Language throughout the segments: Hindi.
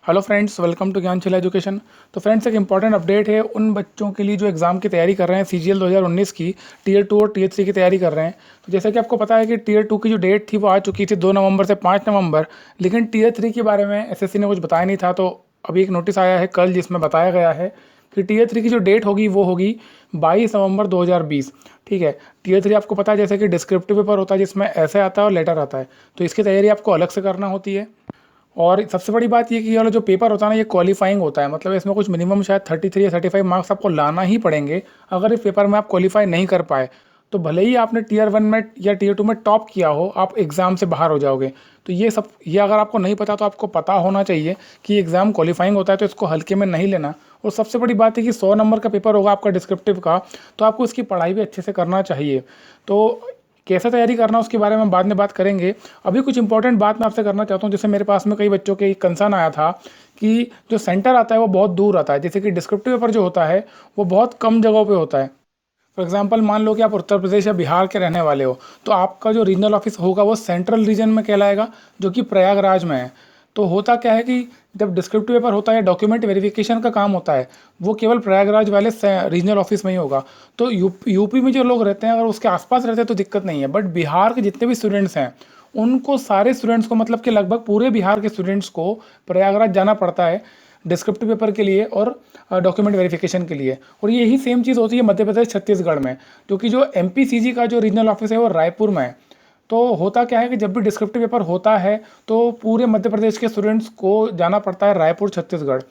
Hello friends, welcome to Gyanshila education. तो फ्रेंड्स, एक इंपॉर्टेंट अपडेट है उन बच्चों के लिए जो एग्ज़ाम की तैयारी कर रहे हैं सीजीएल 2019 की टीयर 2 और टीयर 3 की तैयारी कर रहे हैं। तो जैसा कि आपको पता है कि टीयर 2 की जो डेट थी वो आ चुकी थी 2 नवंबर से 5 नवंबर, लेकिन टीयर 3 के बारे में एसएससी ने कुछ बताया नहीं था। तो अभी एक नोटिस आया है कल जिसमें बताया गया है कि टीयर 3 की जो डेट होगी वो होगी 22 नवंबर 2020। ठीक है। टीयर 3 आपको पता है जैसे कि डिस्क्रिप्टिव पेपर होता है जिसमें ऐसे आता है और लेटर आता है, तो इसकी तैयारी आपको अलग से करना होती है। और सबसे बड़ी बात ये कि ये वाला जो पेपर होता है ना, ये क्वालिफाइंग होता है। मतलब इसमें कुछ मिनिमम शायद 33 या 35 मार्क्स आपको लाना ही पड़ेंगे। अगर इस पेपर में आप क्वालिफाई नहीं कर पाए तो भले ही आपने टीयर 1 में या टीयर 2 में टॉप किया हो, आप एग्ज़ाम से बाहर हो जाओगे। तो ये अगर आपको नहीं पता तो आपको पता होना चाहिए कि एग्ज़ाम क्वालिफाइंग होता है, तो इसको हल्के में नहीं लेना। और सबसे बड़ी बात है कि 100 नंबर का पेपर होगा आपका डिस्क्रिप्टिव का, तो आपको इसकी पढ़ाई भी अच्छे से करना चाहिए। तो कैसे तैयारी करना उसके बारे में बाद में बात करेंगे। अभी कुछ इंपॉर्टेंट बात मैं आपसे करना चाहता हूँ। जैसे मेरे पास में कई बच्चों के कंसर्न आया था कि जो सेंटर आता है वो बहुत दूर आता है। जैसे कि डिस्क्रिप्टिव पेपर जो होता है वो बहुत कम जगहों पे होता है। फॉर एग्जांपल मान लो कि आप उत्तर प्रदेश या बिहार के रहने वाले हो, तो आपका जो रीजनल ऑफिस होगा वो सेंट्रल रीजन में कहलाएगा, जो कि प्रयागराज में है। तो होता क्या है कि जब डिस्क्रिप्टिव पेपर होता है, डॉक्यूमेंट वेरिफिकेशन का काम होता है, वो केवल प्रयागराज वाले रीजनल ऑफिस में ही होगा। तो यूपी में जो लोग रहते हैं अगर उसके आसपास रहते हैं तो दिक्कत नहीं है, बट बिहार के जितने भी स्टूडेंट्स हैं उनको, सारे स्टूडेंट्स को, मतलब कि लगभग पूरे बिहार के स्टूडेंट्स को प्रयागराज जाना पड़ता है डिस्क्रिप्टिव पेपर के लिए और डॉक्यूमेंट वेरिफिकेशन के लिए। और यही सेम चीज़ होती है मध्य प्रदेश छत्तीसगढ़ में, क्योंकि जो एमपीसीजी का जो रीजनल ऑफिस है वो रायपुर में है। तो होता क्या है कि जब भी डिस्क्रिप्टिव पेपर होता है तो पूरे मध्य प्रदेश के स्टूडेंट्स को जाना पड़ता है रायपुर छत्तीसगढ़।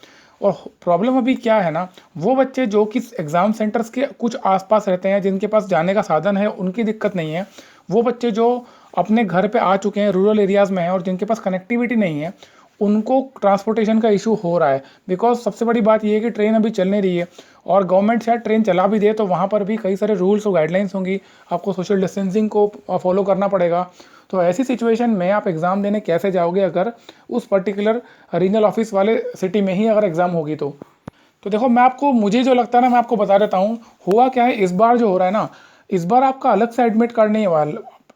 और प्रॉब्लम अभी क्या है ना, वो बच्चे जो कि एग्ज़ाम सेंटर्स के कुछ आसपास रहते हैं, जिनके पास जाने का साधन है, उनकी दिक्कत नहीं है। वो बच्चे जो अपने घर पे आ चुके हैं, रूरल एरियाज़ में हैं और जिनके पास कनेक्टिविटी नहीं है, उनको ट्रांसपोर्टेशन का इशू हो रहा है। बिकॉज सबसे बड़ी बात यह है कि ट्रेन अभी चल नहीं रही है, और गवर्नमेंट शायद ट्रेन चला भी दे तो वहाँ पर भी कई सारे रूल्स और गाइडलाइंस होंगी, आपको सोशल डिस्टेंसिंग को फॉलो करना पड़ेगा। तो ऐसी सिचुएशन में आप एग्ज़ाम देने कैसे जाओगे अगर उस पर्टिकुलर रीजनल ऑफिस वाले सिटी में ही अगर एग्ज़ाम होगी तो देखो, मुझे जो लगता है ना, मैं आपको बता देता हूँ। हुआ क्या है इस बार जो हो रहा है ना, इस बार आपका अलग से एडमिट कार्ड नहीं हुआ।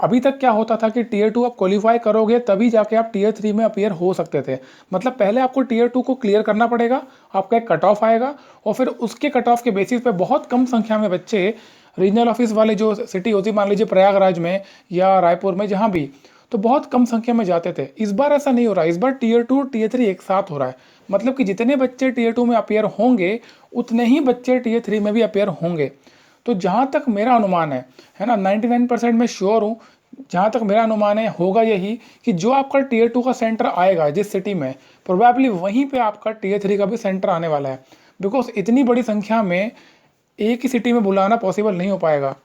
अभी तक क्या होता था कि टीयर 2 आप क्वालिफाई करोगे तभी जाके आप टीयर 3 में अपीयर हो सकते थे। मतलब पहले आपको टीयर 2 को क्लियर करना पड़ेगा, आपका एक कट ऑफ आएगा, और फिर उसके कट ऑफ के बेसिस पे बहुत कम संख्या में बच्चे रीजनल ऑफिस वाले जो सिटी होती, मान लीजिए प्रयागराज में या रायपुर में, जहाँ भी, तो बहुत कम संख्या में जाते थे। इस बार ऐसा नहीं हो रहा। इस बार टीयर 2 टीयर 3 एक साथ हो रहा है। मतलब कि जितने बच्चे टीयर 2 में अपीयर होंगे उतने ही बच्चे टीयर 3 में भी अपीयर होंगे। तो जहाँ तक मेरा अनुमान है ना, 99% मैं श्योर हूँ, जहाँ तक मेरा अनुमान है होगा यही कि जो आपका टीयर 2 का सेंटर आएगा जिस सिटी में, प्रोबेबली वहीं पे आपका टीयर 3 का भी सेंटर आने वाला है। बिकॉज इतनी बड़ी संख्या में एक ही सिटी में बुलाना पॉसिबल नहीं हो पाएगा।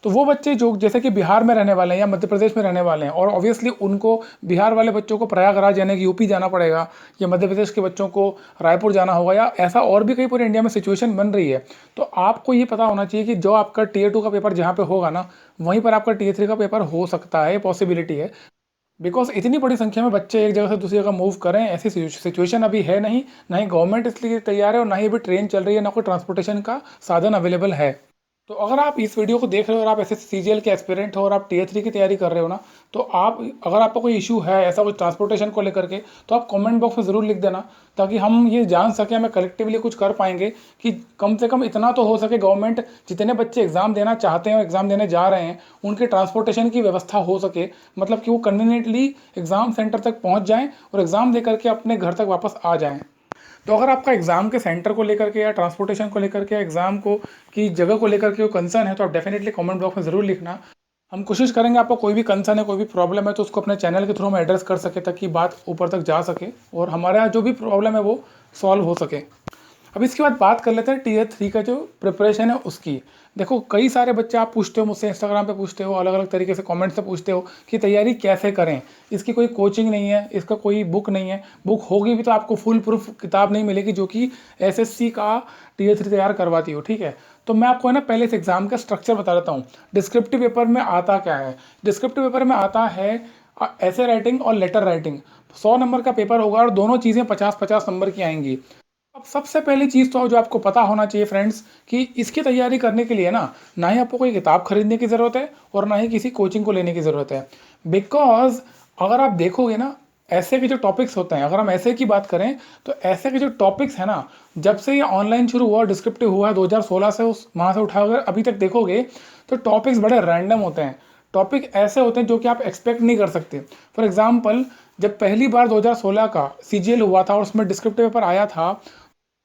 तो वो बच्चे जो जैसे कि बिहार में रहने वाले हैं या मध्य प्रदेश में रहने वाले हैं, और ऑब्वियसली उनको, बिहार वाले बच्चों को प्रयागराज यानी कि यूपी जाना पड़ेगा, या मध्य प्रदेश के बच्चों को रायपुर जाना होगा, या ऐसा और भी कई पूरे इंडिया में सिचुएशन बन रही है। तो आपको ये पता होना चाहिए कि जो आपका टीयर 2 का पेपर जहाँ पे होगा ना, वहीं पर आपका टीयर 3 का पेपर हो सकता है, पॉसिबिलिटी है। बिकॉज इतनी बड़ी संख्या में बच्चे एक जगह से दूसरी जगह मूव करें, ऐसी सिचुएशन अभी है नहीं। ना ही गवर्नमेंट इसलिए तैयार है, और ना ही अभी ट्रेन चल रही है, ना कोई ट्रांसपोर्टेशन का साधन अवेलेबल है। तो अगर आप इस वीडियो को देख रहे हो और आप ऐसे सीजीएल के एस्पिरेंट हो और आप टीयर 3 की तैयारी कर रहे हो ना, तो आप, अगर आपका कोई इशू है ऐसा कुछ ट्रांसपोर्टेशन को लेकर के, तो आप कमेंट बॉक्स में ज़रूर लिख देना, ताकि हम ये जान सकें, हमें कलेक्टिवली कुछ कर पाएंगे कि कम से कम इतना तो हो सके, गवर्नमेंट जितने बच्चे एग्ज़ाम देना चाहते हैं और एग्ज़ाम देने जा रहे हैं उनके ट्रांसपोर्टेशन की व्यवस्था हो सके। मतलब कि वो कन्वीनियंटली एग्ज़ाम सेंटर तक पहुँच जाएँ और एग्ज़ाम दे करके अपने घर तक वापस आ जाएँ। तो अगर आपका एग्ज़ाम के सेंटर को लेकर के या ट्रांसपोर्टेशन को लेकर के, एग्ज़ाम को की जगह को लेकर के कंसर्न है, तो आप डेफिनेटली कमेंट बॉक्स में ज़रूर लिखना। हम कोशिश करेंगे आपको कोई भी कंसर्न है, कोई भी प्रॉब्लम है, तो उसको अपने चैनल के थ्रू हम एड्रेस कर सके, ताकि बात ऊपर तक जा सके और हमारे यहाँ जो भी प्रॉब्लम है वो सॉल्व हो सके। अब इसके बाद बात कर लेते हैं टीयर 3 का जो प्रिपरेशन है उसकी। देखो, कई सारे बच्चे आप पूछते हो मुझसे, इंस्टाग्राम पे पूछते हो, अलग अलग तरीके से कमेंट से पूछते हो कि तैयारी कैसे करें। इसकी कोई कोचिंग नहीं है, इसका कोई बुक नहीं है। बुक होगी भी तो आपको फुल प्रूफ किताब नहीं मिलेगी जो कि एसएससी का टीयर 3 तैयार करवाती हो। ठीक है। तो मैं आपको है ना पहले इस एग्जाम का स्ट्रक्चर बता देता हूँ। डिस्क्रिप्टिव पेपर में आता क्या है। डिस्क्रिप्टिव पेपर में आता है ऐसे राइटिंग और लेटर राइटिंग। 100 नंबर का पेपर होगा और दोनों चीज़ें 50-50 नंबर की आएंगी। अब सबसे पहली चीज़ तो जो आपको पता होना चाहिए फ्रेंड्स, कि इसकी तैयारी करने के लिए ना ही आपको कोई किताब खरीदने की ज़रूरत है और ना ही किसी कोचिंग को लेने की ज़रूरत है। बिकॉज अगर आप देखोगे ना, ऐसे के जो टॉपिक्स होते हैं, अगर हम ऐसे की बात करें तो ऐसे के जो टॉपिक्स हैं ना, जब से ये ऑनलाइन शुरू हुआ, डिस्क्रिप्टिव हुआ है 2016 से, उस वहाँ से उठाकर अभी तक देखोगे तो टॉपिक्स बड़े रैंडम होते हैं। टॉपिक ऐसे होते हैं जो कि आप एक्सपेक्ट नहीं कर सकते। फॉर एग्जाम्पल, जब पहली बार 2016 का सीजीएल हुआ था और उसमें डिस्क्रिप्टिव पेपर आया था,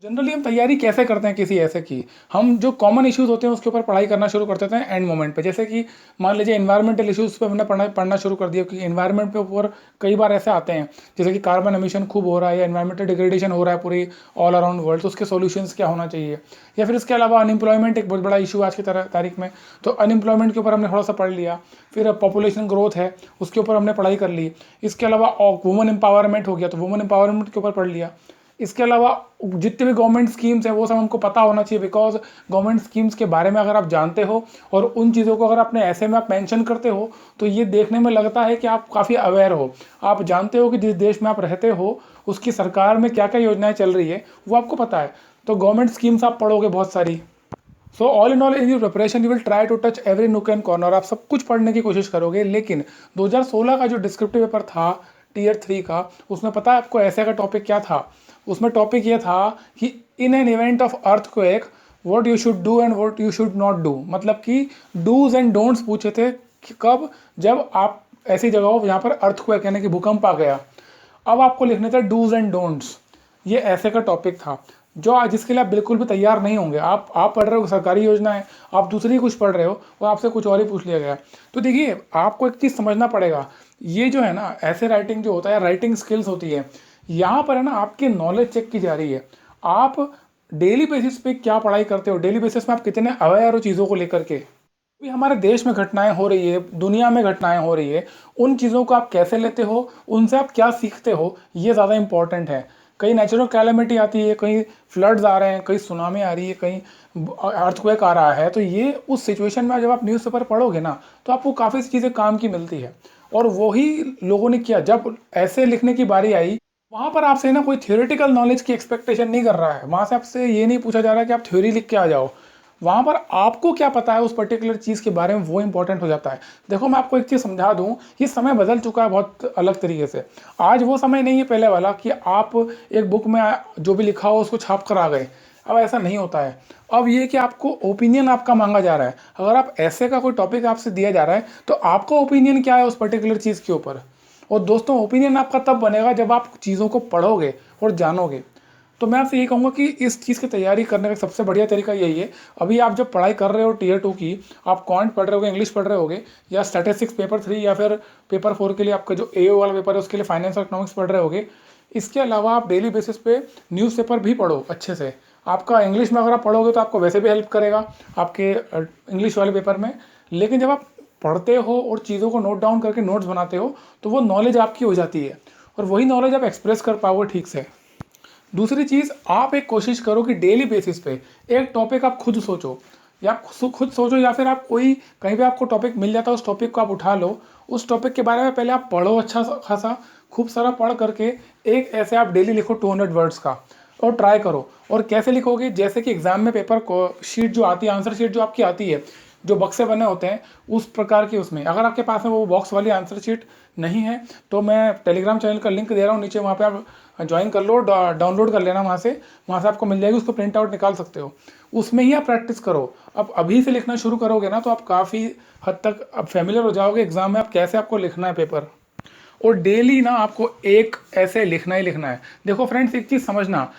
जनरली हम तैयारी कैसे करते हैं किसी ऐसे की, हम जो कॉमन इश्यूज होते हैं उसके ऊपर पढ़ाई करना शुरू कर देते हैं एंड मोमेंट पे। जैसे कि मान लीजिए एनवायरमेंटल इश्यूज पे हमने पढ़ना शुरू कर दिया, क्योंकि एनवायरमेंट पे ऊपर कई बार ऐसे आते हैं जैसे कि कार्बन एमिशन खूब हो रहा है या एनवायरमेंटल डिग्रेडेशन हो रहा है पूरी ऑल अराउंड वर्ल्ड, तो उसके सॉल्यूशंस क्या होना चाहिए। या फिर इसके अलावा अनएम्प्लॉयमेंट एक बहुत बड़ा इशू आज की तारीख में, तो अनएम्प्लॉयमेंट के ऊपर हमने थोड़ा सा पढ़ लिया। फिर पॉपुलेशन ग्रोथ है, उसके ऊपर हमने पढ़ाई कर ली। इसके अलावा वुमन एम्पावरमेंट हो गया तो वुमन एम्पावरमेंट के ऊपर पढ़ लिया। इसके अलावा जितने भी गवर्नमेंट स्कीम्स हैं वो सब हमको पता होना चाहिए, बिकॉज गवर्नमेंट स्कीम्स के बारे में अगर आप जानते हो और उन चीज़ों को अगर अपने ऐसे में आप मेंशन करते हो तो ये देखने में लगता है कि आप काफ़ी अवेयर हो, आप जानते हो कि जिस देश में आप रहते हो उसकी सरकार में क्या क्या योजनाएं चल रही है वो आपको पता है। तो गवर्नमेंट स्कीम्स आप पढ़ोगे बहुत सारी। So all in all in your preparation you will try to touch every nook and corner, आप सब कुछ पढ़ने की कोशिश करोगे। लेकिन 2016 का जो डिस्क्रिप्टिव पेपर था टीयर 3 का, उसमें पता है आपको ऐसे का टॉपिक क्या था? उसमें टॉपिक ये था कि in an event of earthquake what you should do and what you should not do, मतलब कि डूज एंड डोंट्स पूछे थे कि कब, जब आप ऐसी जगह हो जहाँ पर अर्थक्वेक यानी कि भूकंप आ गया। अब आपको लिखने थे डूज एंड डोंट्स। ये ऐसे का टॉपिक था जो आज जिसके लिए आप बिल्कुल भी तैयार नहीं होंगे। आप पढ़ रहे हो सरकारी योजना है, आप दूसरी कुछ पढ़ रहे हो और आपसे कुछ और ही पूछ लिया गया। तो देखिए, आपको एक चीज़ समझना पड़ेगा, ये जो है ना ऐसे राइटिंग जो होता है, राइटिंग स्किल्स होती है, यहाँ पर है ना आपकी नॉलेज चेक की जा रही है। आप डेली बेसिस पे क्या पढ़ाई करते हो, डेली बेसिस में आप कितने अवेयर हो चीज़ों को लेकर के। अभी हमारे देश में घटनाएं हो रही है, दुनिया में घटनाएं हो रही है, उन चीज़ों को आप कैसे लेते हो, उनसे आप क्या सीखते हो, ये ज़्यादा इंपॉर्टेंट है। कहीं नेचुरल कैलेमिटी आती है, कहीं फ्लड्स आ रहे हैं, कहीं सुनामी आ रही है, कहीं अर्थक्वेक आ रहा है, तो ये उस सिचुएशन में जब आप न्यूज़पेपर पढ़ोगे ना तो आपको काफ़ी चीज़ें काम की मिलती है। और वही लोगों ने किया, जब ऐसे लिखने की बारी आई वहाँ पर आपसे ना कोई थ्योरेटिकल नॉलेज की एक्सपेक्टेशन नहीं कर रहा है, वहाँ से आपसे ये नहीं पूछा जा रहा है कि आप थ्योरी लिख के आ जाओ। वहाँ पर आपको क्या पता है उस पर्टिकुलर चीज़ के बारे में, वो इंपॉर्टेंट हो जाता है। देखो मैं आपको एक चीज़ समझा दूँ, ये समय बदल चुका है बहुत अलग तरीके से। आज वो समय नहीं है पहले वाला कि आप एक बुक में जो भी लिखा हो उसको छाप कर आ गए। अब ऐसा नहीं होता है। अब ये कि आपको ओपिनियन आपका मांगा जा रहा है। अगर आप ऐसे का कोई टॉपिक आपसे दिया जा रहा है तो आपका ओपिनियन क्या है उस पर्टिकुलर चीज़ के ऊपर। और दोस्तों, ओपिनियन आपका तब बनेगा जब आप चीज़ों को पढ़ोगे और जानोगे। तो मैं आपसे ये कहूँगा कि इस चीज़ की तैयारी करने का सबसे बढ़िया तरीका यही है। अभी आप जब पढ़ाई कर रहे हो टीयर 2 की, आप क्वांट पढ़ रहे होगे, इंग्लिश पढ़ रहे होगे, या स्टैटिस्टिक्स पेपर 3 या फिर पेपर 4 के लिए आपका जो एओ वाला पेपर है उसके लिए फाइनेंस और इकोनॉमिक्स पढ़ रहे होगे। इसके अलावा आप डेली बेसिस पे न्यूज़पेपर भी पढ़ो अच्छे से। आपका इंग्लिश में अगर आप पढ़ोगे तो आपको वैसे भी हेल्प करेगा आपके इंग्लिश वाले पेपर में। लेकिन जब आप पढ़ते हो और चीज़ों को नोट डाउन करके नोट्स बनाते हो तो वो नॉलेज आपकी हो जाती है और वही नॉलेज आप एक्सप्रेस कर पाओगे ठीक से। दूसरी चीज़, आप एक कोशिश करो कि डेली बेसिस पे एक टॉपिक आप खुद सोचो, या खुद सोचो, या फिर आप कोई कहीं पे आपको टॉपिक मिल जाता है उस टॉपिक को आप उठा लो। उस टॉपिक के बारे में पहले आप पढ़ो अच्छा खासा, खूब सारा पढ़ करके एक ऐसे आप डेली लिखो 200 वर्ड्स का, और ट्राई करो। और कैसे लिखोगे, जैसे कि एग्जाम में पेपर को शीट जो आती है, आंसर शीट जो आपकी आती है, जो बक्से बने होते हैं उस प्रकार की, उसमें अगर आपके पास में वो बॉक्स वाली आंसर शीट नहीं है तो मैं टेलीग्राम चैनल का लिंक दे रहा हूँ नीचे, वहाँ पे आप ज्वाइन कर लो, डाउनलोड कर लेना, वहाँ से आपको मिल जाएगी, उसको प्रिंट आउट निकाल सकते हो। उसमें ही आप प्रैक्टिस करो। अब अभी से लिखना शुरू करोगे ना तो आप काफ़ी हद तक अब फेमिलियर हो जाओगे एग्जाम में आप कैसे आपको लिखना है पेपर। और डेली ना आपको एक ऐसे लिखना ही लिखना है। देखो फ्रेंड्स, एक चीज़ समझना,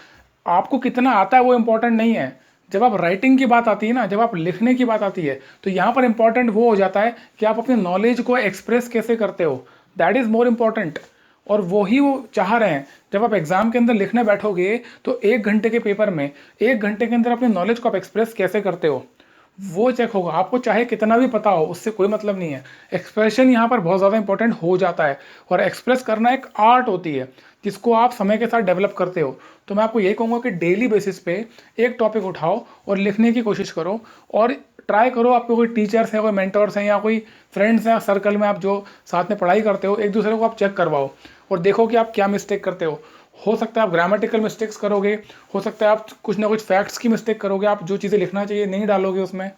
आपको कितना आता है वो इम्पोर्टेंट नहीं है। जब आप राइटिंग की बात आती है ना, जब आप लिखने की बात आती है, तो यहाँ पर इंपॉर्टेंट वो हो जाता है कि आप अपने नॉलेज को एक्सप्रेस कैसे करते हो, दैट इज़ मोर इम्पॉर्टेंट। और वही वो चाह रहे हैं। जब आप एग्जाम के अंदर लिखने बैठोगे तो 1 घंटे के पेपर में 1 घंटे के अंदर अपने नॉलेज को आप एक्सप्रेस कैसे करते हो वो चेक होगा। आपको चाहे कितना भी पता हो उससे कोई मतलब नहीं है, एक्सप्रेशन यहाँ पर बहुत ज़्यादा इंपॉर्टेंट हो जाता है। और एक्सप्रेस करना एक आर्ट होती है जिसको आप समय के साथ डेवलप करते हो। तो मैं आपको यही कहूँगा कि डेली बेसिस पे एक टॉपिक उठाओ और लिखने की कोशिश करो, और ट्राई करो, आपके कोई टीचर्स हैं, कोई मेंटर्स हैं, या कोई फ्रेंड्स हैं सर्कल में आप जो साथ में पढ़ाई करते हो, एक दूसरे को आप चेक करवाओ और देखो कि आप क्या मिस्टेक करते हो सकता है आप ग्रामेटिकल मिस्टेक्स करोगे, हो सकता है आप कुछ ना कुछ फैक्ट्स की मिस्टेक करोगे, आप जो चीज़ें लिखना चाहिए नहीं डालोगे उसमें।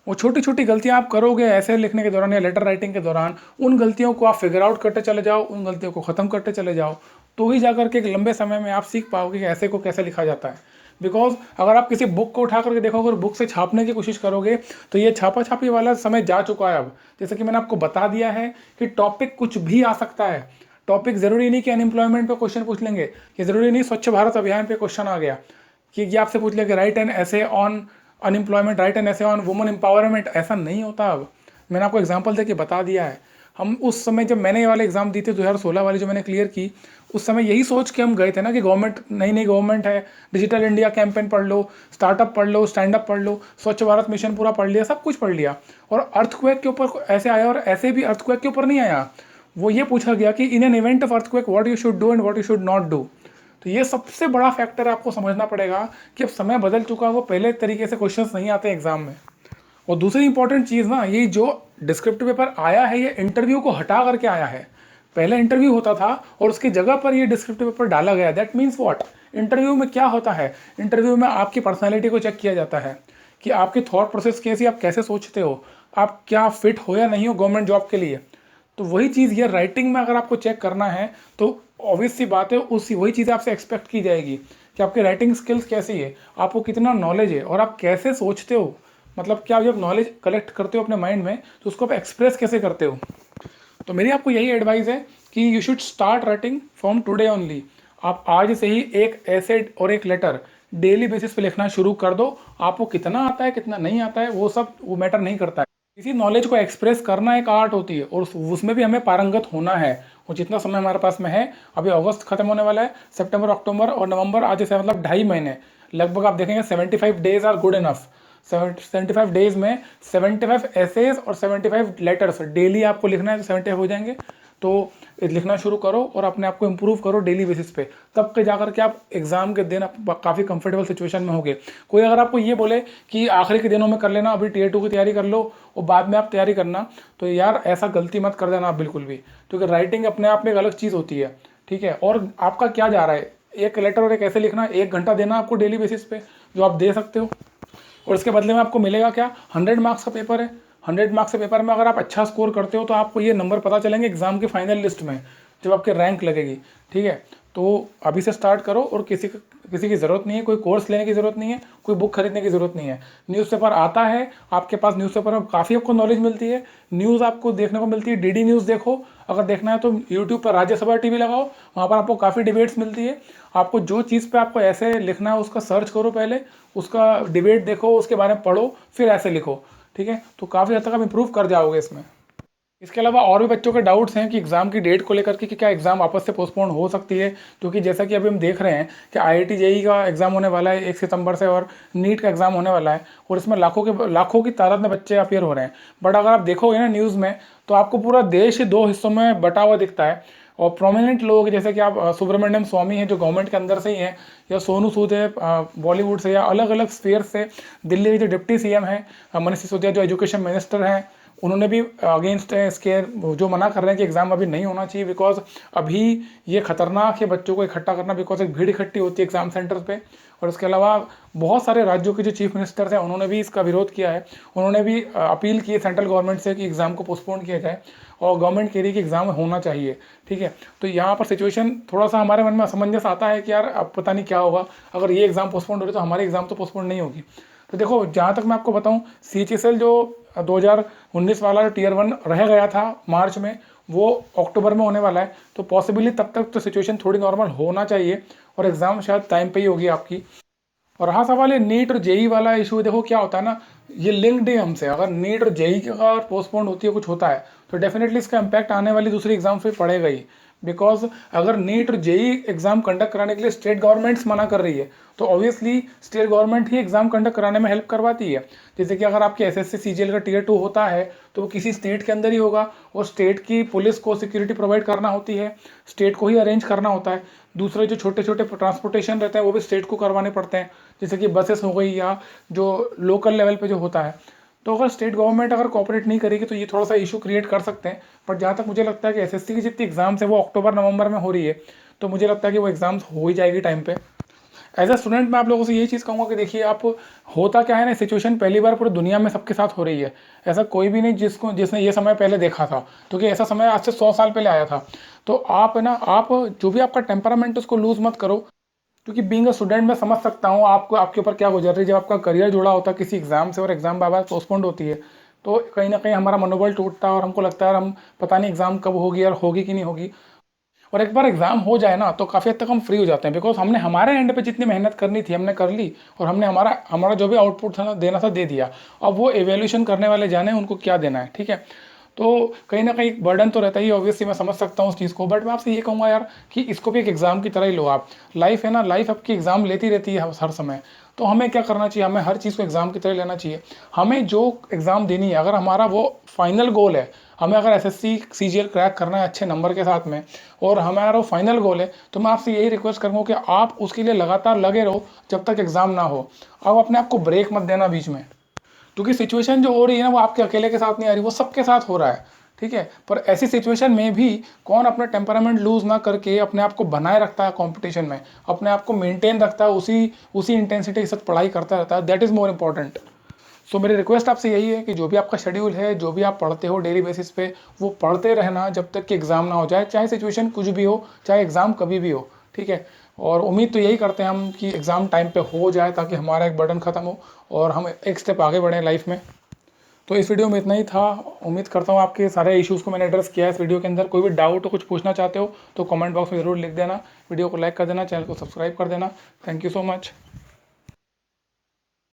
वो छोटी छोटी गलतियां आप करोगे ऐसे लिखने के दौरान या लेटर राइटिंग के दौरान, उन गलतियों को आप फिगर आउट करते चले जाओ, उन गलतियों को ख़त्म करते चले जाओ, तो ही जाकर के एक लंबे समय में आप सीख पाओगे कि ऐसे को कैसे लिखा जाता है। बिकॉज अगर आप किसी बुक को उठा करके देखोगे और बुक से छापने की कोशिश करोगे तो ये छापा छापी वाला समय जा चुका है अब। जैसे कि मैंने आपको बता दिया है कि टॉपिक कुछ भी आ सकता है। टॉपिक ज़रूरी नहीं कि अनएम्प्लॉयमेंट पे क्वेश्चन पूछ लेंगे, ये ज़रूरी नहीं स्वच्छ भारत अभियान पे क्वेश्चन आ गया कि ये आपसे पूछ लेंगे राइट एन ऐसे ऑन अनएम्प्लॉयमेंट, राइट एन ऐसे ऑन वुमन एम्पावरमेंट। ऐसा नहीं होता अब। मैंने आपको एग्जाम्पल दे के बता दिया है। हम उस समय जब मैंने ये वाले एग्जाम दी थी 2016 वाली जो मैंने क्लियर की, उस समय यही सोच के हम गए थे ना कि गवर्नमेंट नई नई गवर्नमेंट है, डिजिटल इंडिया कैंपेन पढ़ लो, स्टार्टअप पढ़ लो, स्टैंड अप पढ़ लो, स्वच्छ भारत मिशन पूरा पढ़ लिया, सब कुछ पढ़ लिया, और अर्थक्वेक के ऊपर ऐसे आया। और ऐसे भी अर्थक्वेक के ऊपर नहीं आया, वो ये पूछा गया कि in an event of earthquake what you should do and what you should not do. तो ये सबसे बड़ा फैक्टर आपको समझना पड़ेगा कि अब समय बदल चुका है, वो पहले तरीके से क्वेश्चंस नहीं आते एग्जाम में। और दूसरी इंपॉर्टेंट चीज़ ना, ये जो डिस्क्रिप्टिव पेपर आया है ये इंटरव्यू को हटा करके आया है। पहले इंटरव्यू होता था और उसकी जगह पर ये डिस्क्रिप्टिव पेपर डाला गया। That means what? इंटरव्यू में क्या होता है? इंटरव्यू में आपकी पर्सनैलिटी को चेक किया जाता है कि आपकी थॉट प्रोसेस कैसी, आप कैसे सोचते हो, आप क्या फिट हो या नहीं हो गवर्नमेंट जॉब के लिए। तो वही चीज़ ये राइटिंग में अगर आपको चेक करना है तो ऑब्वियस सी बात है, उसी वही चीज़ आपसे एक्सपेक्ट की जाएगी कि आपकी राइटिंग स्किल्स कैसी है, आपको कितना नॉलेज है और आप कैसे सोचते हो। मतलब कि आप जब नॉलेज कलेक्ट करते हो अपने माइंड में तो उसको आप एक्सप्रेस कैसे करते हो। तो मेरी आपको यही एडवाइस है कि you should start writing from today only. आप आज से ही एक एसे और एक लेटर डेली बेसिस पे लिखना शुरू कर दो। आपको कितना आता है कितना नहीं आता है वो मैटर नहीं करता है। किसी नॉलेज को एक्सप्रेस करना एक आर्ट होती है और उसमें भी हमें पारंगत होना है। और जितना समय हमारे पास में है, अभी अगस्त खत्म होने वाला है, सितंबर, अक्टूबर और नवंबर आज से मतलब 2.5 महीने लगभग आप देखेंगे 75 days are good enough. 75 days में 75 एसेज और 75 लेटर्स डेली आपको लिखना है, तो 75 हो जाएंगे। तो लिखना शुरू करो और अपने आप को इम्प्रूव करो डेली बेसिस पे, तब के जाकर के आप एग्जाम के दिन आप काफ़ी कंफर्टेबल सिचुएशन में होगे। कोई अगर आपको ये बोले कि आखिरी के दिनों में कर लेना, अभी Tier 2 की तैयारी कर लो और बाद में आप तैयारी करना, तो यार ऐसा गलती मत कर देना आप बिल्कुल भी, क्योंकि राइटिंग अपने आप में एक अलग चीज़ होती है। ठीक है, और आपका क्या जा रहा है, एक लेटर और एक ऐसे लिखना, 1 घंटा देना आपको डेली बेसिस पे जो आप दे सकते हो, और इसके बदले में आपको मिलेगा क्या? 100 मार्क्स का पेपर है। 100 मार्क्स के पेपर में अगर आप अच्छा स्कोर करते हो तो आपको ये नंबर पता चलेंगे एग्जाम की फाइनल लिस्ट में जब आपके रैंक लगेगी। ठीक है, तो अभी से स्टार्ट करो और किसी की ज़रूरत नहीं है, कोई कोर्स लेने की ज़रूरत नहीं है, कोई बुक खरीदने की ज़रूरत नहीं है। न्यूज़पेपर आता है आपके पास, न्यूज़पेपर में काफ़ी आपको नॉलेज मिलती है, न्यूज़ आपको देखने को मिलती है। डीडी न्यूज़ देखो, अगर देखना है तो यूट्यूब पर राज्यसभा टीवी लगाओ, वहाँ पर आपको काफ़ी डिबेट्स मिलती है। आपको जो चीज़ पे आपको ऐसे लिखना है उसका सर्च करो, पहले उसका डिबेट देखो, उसके बारे में पढ़ो, फिर ऐसे लिखो। ठीक है, तो काफ़ी हद तक आप इम्प्रूव कर जाओगे इसमें। इसके अलावा और भी बच्चों के डाउट्स हैं कि एग्ज़ाम की डेट को लेकर के कि क्या एग्ज़ाम वापस से पोस्टपोन हो सकती है, क्योंकि जैसा कि अभी हम देख रहे हैं कि IIT JEE का एग्ज़ाम होने वाला है 1 सितंबर से, और नीट का एग्ज़ाम होने वाला है, और इसमें लाखों की तादाद में बच्चे अपियर हो रहे हैं। बट अगर आप देखोगे ना न्यूज़ में, तो आपको पूरा देश ही 2 हिस्सों में बटा हुआ दिखता है। और प्रोमिनेंट लोग जैसे कि आप सुब्रमण्यम स्वामी हैं जो गवर्नमेंट के अंदर से ही हैं, या सोनू सूद है बॉलीवुड से, या अलग अलग स्फीयर से, दिल्ली के जो डिप्टी CM हैं मनीष सिसोदिया जो एजुकेशन मिनिस्टर हैं, उन्होंने भी अगेंस्ट इसके जो मना कर रहे हैं कि एग्ज़ाम अभी नहीं होना चाहिए, बिकॉज अभी ये खतरनाक है बच्चों को इकट्ठा करना, बिकॉज एक भीड़ इकट्ठी होती है एग्ज़ाम सेंटर पे। और इसके अलावा बहुत सारे राज्यों के जो चीफ मिनिस्टर्स हैं उन्होंने भी इसका विरोध किया है। उन्होंने भी अपील की है सेंट्रल गवर्नमेंट से कि एग्ज़ाम को पोस्टपोन किया जाए, और गवर्नमेंट कह रही है कि एग्ज़ाम होना चाहिए। ठीक है, तो यहाँ पर सिचुएशन थोड़ा सा हमारे मन में असमंजस आता है कि यार अब पता नहीं क्या होगा, अगर ये एग्ज़ाम पोस्टपोन हो रही तो हमारी एग्ज़ाम तो पोस्टपोन नहीं होगी। तो देखो, जहाँ तक मैं आपको बताऊँ, CHSL जो 2019 वाला जो Tier 1 रह गया था मार्च में, वो अक्टूबर में होने वाला है। तो पॉसिबली तब तक तो सिचुएशन थोड़ी नॉर्मल होना चाहिए और एग्ज़ाम शायद टाइम पे ही होगी आपकी। और रहा सवाल है नीट और जेई वाला इशू, देखो क्या होता है ना, ये लिंक्ड है हमसे। अगर नीट और जेई की अगर पोस्टपोन होती है, कुछ होता है, तो डेफिनेटली इसका इम्पैक्ट आने वाली दूसरी एग्जाम्स पे पड़ेगा ही। बिकॉज अगर नीट और जेई एग्जाम कंडक्ट कराने के लिए स्टेट गवर्नमेंट्स मना कर रही है, तो ऑब्वियसली स्टेट गवर्नमेंट ही एग्जाम कंडक्ट कराने में हेल्प करवाती है। जैसे कि अगर आपके SSC CGL का Tier 2 होता है तो वो किसी स्टेट के अंदर ही होगा, और स्टेट की पुलिस को सिक्योरिटी प्रोवाइड करना होती है, स्टेट को ही अरेंज करना होता है। दूसरे जो छोटे छोटे ट्रांसपोर्टेशन रहते हैं वो भी स्टेट को करवाने पड़ते हैं, जैसे कि बसेस हो गई या जो लोकल लेवल पे जो होता है। तो अगर स्टेट गवर्नमेंट अगर कोऑपरेट नहीं करेगी तो ये थोड़ा सा इशू क्रिएट कर सकते हैं। बट जहाँ तक मुझे लगता है कि SSC की जितनी एग्जाम्स है वो अक्टूबर नवंबर में हो रही है, तो मुझे लगता है कि वो एग्जाम्स हो ही जाएगी टाइम पे। एज अ स्टूडेंट मैं आप लोगों से यही चीज़ कहूँगा कि देखिए आप, होता क्या है ना, सिचुएशन पहली बार पूरी दुनिया में सबके साथ हो रही है। ऐसा कोई भी नहीं जिसने ये समय पहले देखा था, क्योंकि ऐसा समय आज से 100 साल पहले आया था। तो आप है ना, आप जो भी आपका टेम्परामेंट है उसको लूज़ मत करो, क्योंकि बीइंग अ स्टूडेंट मैं समझ सकता हूँ आपको, आपके ऊपर क्या गुजर रही है। जब आपका करियर जुड़ा होता है किसी एग्जाम से और एग्जाम बार बार पोस्टपोन्ड होती है, तो कहीं ना कहीं हमारा मनोबल टूटता है और हमको लगता है यार हम पता नहीं एग्जाम कब होगी, यार होगी कि नहीं होगी। और एक बार एग्जाम हो जाए ना तो काफ़ी हद तक हम फ्री हो जाते हैं, बिकॉज हमने हमारे एंड पे जितनी मेहनत करनी थी हमने कर ली, और हमने हमारा हमारा जो भी आउटपुट था ना देना था दे दिया। अब वो एवेल्यूशन करने वाले जाने उनको क्या देना है, ठीक है। तो कहीं ना कहीं बर्डन तो रहता ही, ऑब्वियसली मैं समझ सकता हूँ उस चीज़ को, बट मैं आपसे ये कहूँगा यार कि इसको भी एक एग्जाम की तरह ही लो आप। लाइफ है ना, लाइफ आपकी एग्जाम लेती रहती है हर समय। तो हमें क्या करना चाहिए, हमें हर चीज़ को एग्जाम की तरह लेना चाहिए। हमें जो एग्जाम देनी है, अगर हमारा वो फाइनल गोल है, हमें अगर एसएससी सीजीएल क्रैक करना है अच्छे नंबर के साथ में, और हमारा वो फाइनल गोल है, तो मैं आपसे यही रिक्वेस्ट करूँगा कि आप उसके लिए लगातार लगे रहो जब तक एग्जाम ना हो। आप अपने आप को ब्रेक मत देना बीच में, क्योंकि सिचुएशन जो हो रही है ना वो आपके अकेले के साथ नहीं आ रही, वो सबके साथ हो रहा है, ठीक है। पर ऐसी सिचुएशन में भी कौन अपना टेम्परामेंट लूज ना करके अपने आप को बनाए रखता है कंपटीशन में, अपने आप को मेंटेन रखता है, उसी उसी इंटेंसिटी के साथ पढ़ाई करता रहता है, दैट इज़ मोर इंपॉर्टेंट। सो मेरी रिक्वेस्ट आपसे यही है कि जो भी आपका शेड्यूल है, जो भी आप पढ़ते हो डेली बेसिस पे, वो पढ़ते रहना जब तक कि एग्ज़ाम ना हो जाए, चाहे सिचुएशन कुछ भी हो, चाहे एग्ज़ाम कभी भी हो, ठीक है। और उम्मीद तो यही करते हैं हम कि एग्ज़ाम टाइम पे हो जाए, ताकि हमारा एक बर्डन ख़त्म हो और हम एक स्टेप आगे बढ़ें लाइफ में। तो इस वीडियो में इतना ही था। उम्मीद करता हूँ आपके सारे इश्यूज़ को मैंने एड्रेस किया है इस वीडियो के अंदर। कोई भी डाउट हो, कुछ पूछना चाहते हो तो कमेंट बॉक्स में ज़रूर लिख देना। वीडियो को लाइक कर देना, चैनल को सब्सक्राइब कर देना। Thank you so much.